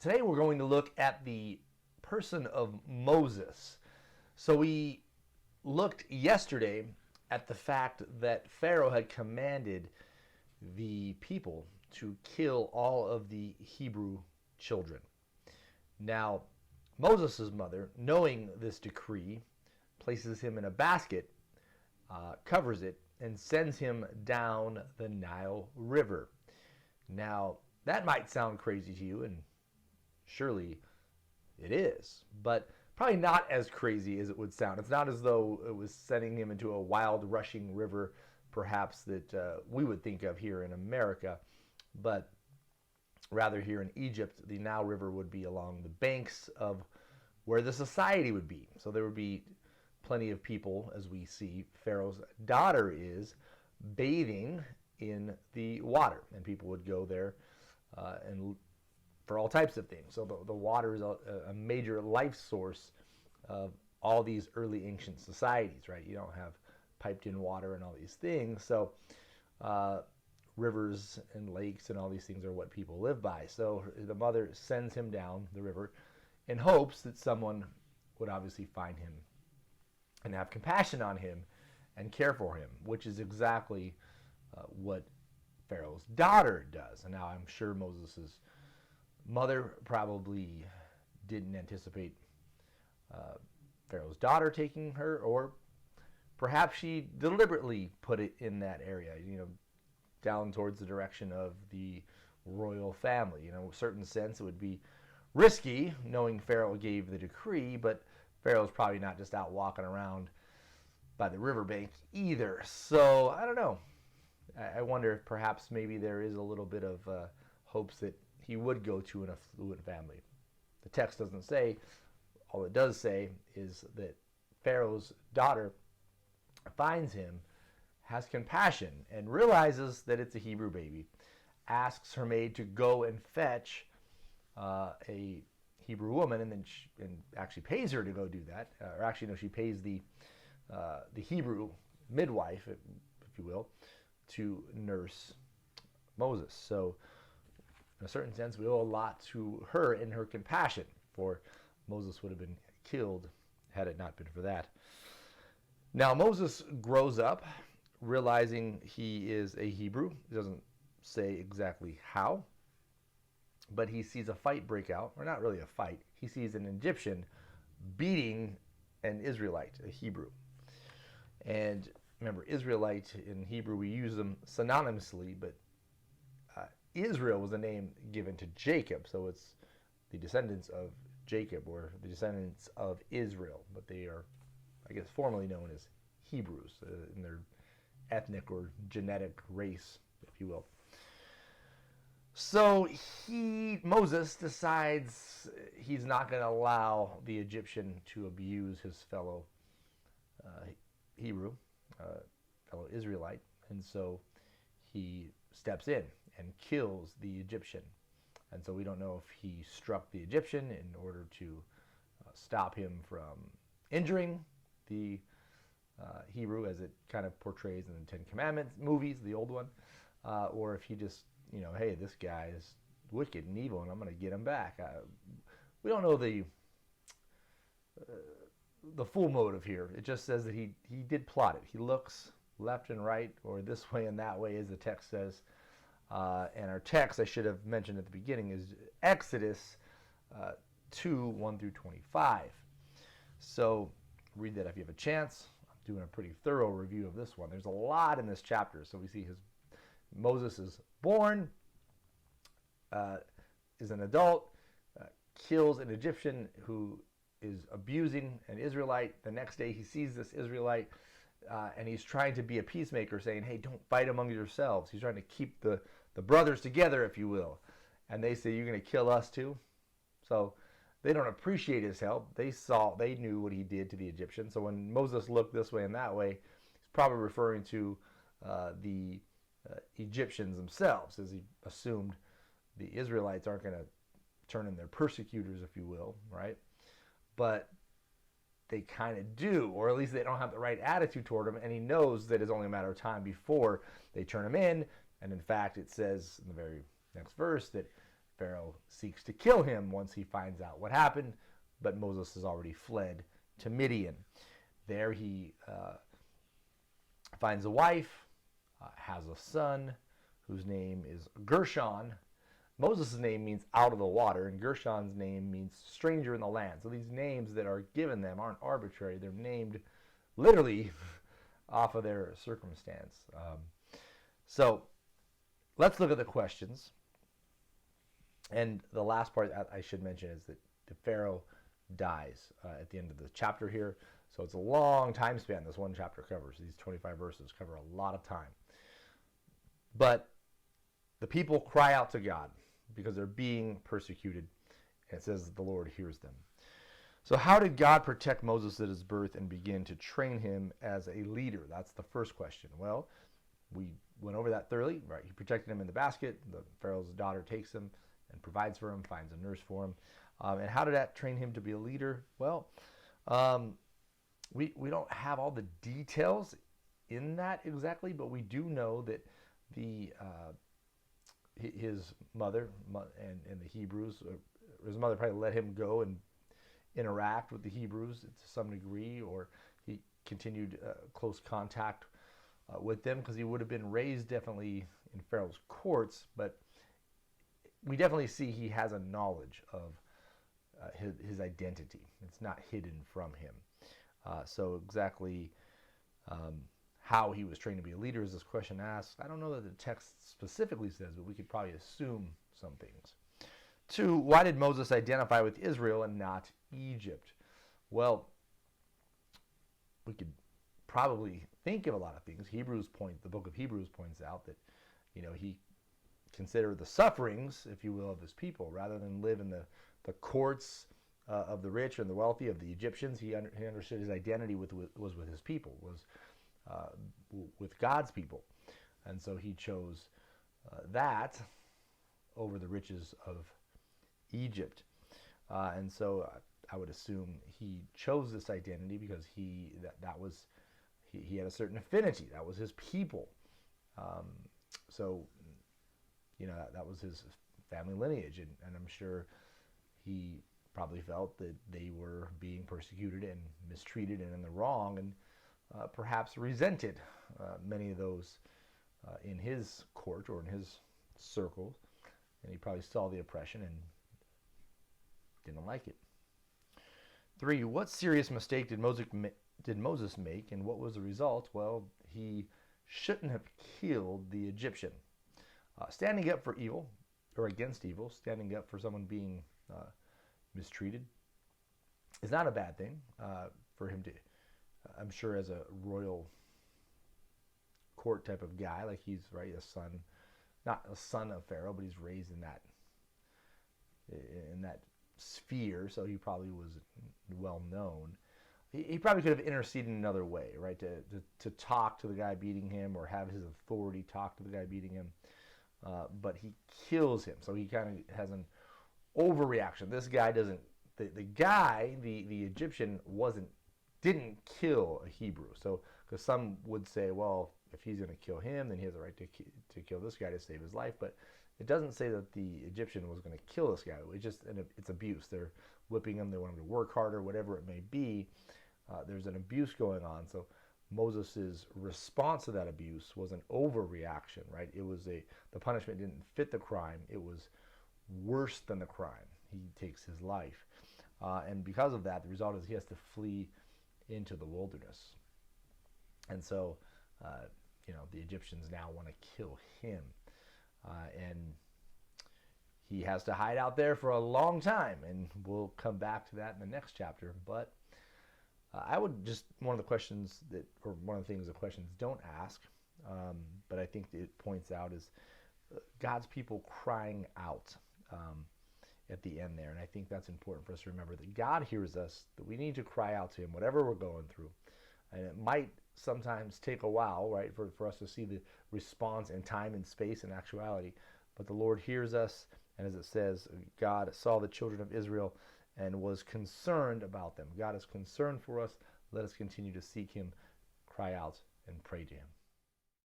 Today we're going to look at the person of Moses. So we looked yesterday at the fact that Pharaoh had commanded the people to kill all of the Hebrew children. Now, Moses' mother, knowing this decree, places him in a basket, covers it, and sends him down the Nile River. Now, that might sound crazy to you, and surely it is, but probably not as crazy as it would sound. It's not as though it was sending him into a wild, rushing river, perhaps, that we would think of here in America, but rather here in Egypt, the Nile River would be along the banks of where the society would be. So there would be plenty of people, as we see Pharaoh's daughter is, bathing in the water, and people would go there and for all types of things. So the water is a major life source of all these early ancient societies, right? You don't have piped in water and all these things. So rivers and lakes and all these things are what people live by. So the mother sends him down the river in hopes that someone would obviously find him and have compassion on him and care for him, which is exactly what Pharaoh's daughter does. And now I'm sure Moses' mother probably didn't anticipate Pharaoh's daughter taking her, or perhaps she deliberately put it in that area, down towards the direction of the royal family. In a certain sense, it would be risky knowing Pharaoh gave the decree, but Pharaoh's probably not just out walking around by the riverbank either. So I don't know. I wonder if perhaps maybe there is a little bit of hopes that he would go to an affluent family. The text doesn't say. All it does say is that Pharaoh's daughter finds him, has compassion, and realizes that it's a Hebrew baby, asks her maid to go and fetch a Hebrew woman, and then actually pays her to go do that. Or actually, no, she pays the Hebrew midwife, if you will, to nurse Moses. So in a certain sense, we owe a lot to her in her compassion, for Moses would have been killed had it not been for that. Now, Moses grows up realizing he is a Hebrew. He doesn't say exactly how, but he sees a fight break out, or not really a fight. He sees an Egyptian beating an Israelite, a Hebrew. And remember, Israelite in Hebrew, we use them synonymously, but Israel was a name given to Jacob, so it's the descendants of Jacob, or the descendants of Israel, but they are, I guess, formally known as Hebrews in their ethnic or genetic race, if you will. So Moses decides he's not going to allow the Egyptian to abuse his fellow Hebrew, fellow Israelite, and so he steps in and kills the Egyptian. And so we don't know if he struck the Egyptian in order to stop him from injuring the Hebrew, as it kind of portrays in the Ten Commandments movies, the old one, or if he just, hey, this guy is wicked and evil, and I'm going to get him back. We don't know the full motive here. It just says that he did plot it. He looks left and right, or this way and that way, as the text says. And our text, I should have mentioned at the beginning, is Exodus 2, 1 through 25. So read that if you have a chance. I'm doing a pretty thorough review of this one. There's a lot in this chapter. So we see Moses is born, is an adult, kills an Egyptian who is abusing an Israelite. The next day he sees this Israelite, and he's trying to be a peacemaker, saying, hey, don't fight among yourselves. He's trying to keep the brothers together, if you will. And they say, you're going to kill us too? So they don't appreciate his help. They knew what he did to the Egyptians. So when Moses looked this way and that way, he's probably referring to the Egyptians themselves, as he assumed the Israelites aren't going to turn in their persecutors, if you will, right? But they kind of do, or at least they don't have the right attitude toward him, and he knows that it's only a matter of time before they turn him in. And in fact, it says in the very next verse that Pharaoh seeks to kill him once he finds out what happened, but Moses has already fled to Midian. There he finds a wife, has a son whose name is Gershon. Moses' name means out of the water, and Gershon's name means stranger in the land. So these names that are given them aren't arbitrary. They're named literally off of their circumstance. So let's look at the questions. And the last part I should mention is that the Pharaoh dies at the end of the chapter here. So it's a long time span this one chapter covers. These 25 verses cover a lot of time. But the people cry out to God because they're being persecuted. And it says that the Lord hears them. So how did God protect Moses at his birth and begin to train him as a leader? That's the first question. Well, we went over that thoroughly. Right? He protected him in the basket. The Pharaoh's daughter takes him and provides for him, finds a nurse for him. And how did that train him to be a leader? Well, we don't have all the details in that exactly, but we do know that his mother and the Hebrews, his mother probably let him go and interact with the Hebrews to some degree, or he continued close contact with them because he would have been raised definitely in Pharaoh's courts, but we definitely see he has a knowledge of his identity. It's not hidden from him. So exactly how he was trained to be a leader is this question asks. I don't know that the text specifically says, but we could probably assume some things. 2, why did Moses identify with Israel and not Egypt? Well, we could probably think of a lot of things. The book of Hebrews points out that, he considered the sufferings, if you will, of his people rather than live in the courts of the rich and the wealthy of the Egyptians. He understood his identity was with his people, was with God's people. And so he chose that over the riches of Egypt. And so I would assume he chose this identity because he had a certain affinity. That was his people. So that was his family lineage. And I'm sure he probably felt that they were being persecuted and mistreated and in the wrong, and perhaps resented many of those in his court or in his circle. And he probably saw the oppression and didn't like it. 3, what serious mistake did Moses make, and what was the result? Well, he shouldn't have killed the Egyptian. Standing up for evil, or against evil, standing up for someone being mistreated, is not a bad thing for him to. I'm sure as a royal court type of guy, like he's a son, not a son of Pharaoh, but he's raised in that sphere, so he probably was well known. He probably could have interceded in another way, right? To talk to the guy beating him, or have his authority talk to the guy beating him. But he kills him, so he kind of has an overreaction. This guy doesn't. The Egyptian didn't kill a Hebrew. So because some would say, well, if he's going to kill him, then he has a right to kill this guy to save his life. But it doesn't say that the Egyptian was going to kill this guy. It's abuse. They're whipping him. They want him to work harder, whatever it may be. There's an abuse going on. So Moses' response to that abuse was an overreaction, right? The punishment didn't fit the crime. It was worse than the crime. He takes his life. And because of that, the result is he has to flee into the wilderness. And so, the Egyptians now want to kill him. And he has to hide out there for a long time. And we'll come back to that in the next chapter. But one of the questions one of the things the questions don't ask, but I think it points out, is God's people crying out at the end there. And I think that's important for us to remember, that God hears us, that we need to cry out to him, whatever we're going through. And it might sometimes take a while, right, for us to see the response in time and space and actuality. But the Lord hears us, and as it says, God saw the children of Israel and was concerned about them. God is concerned for us. Let us continue to seek him, cry out, and pray to him.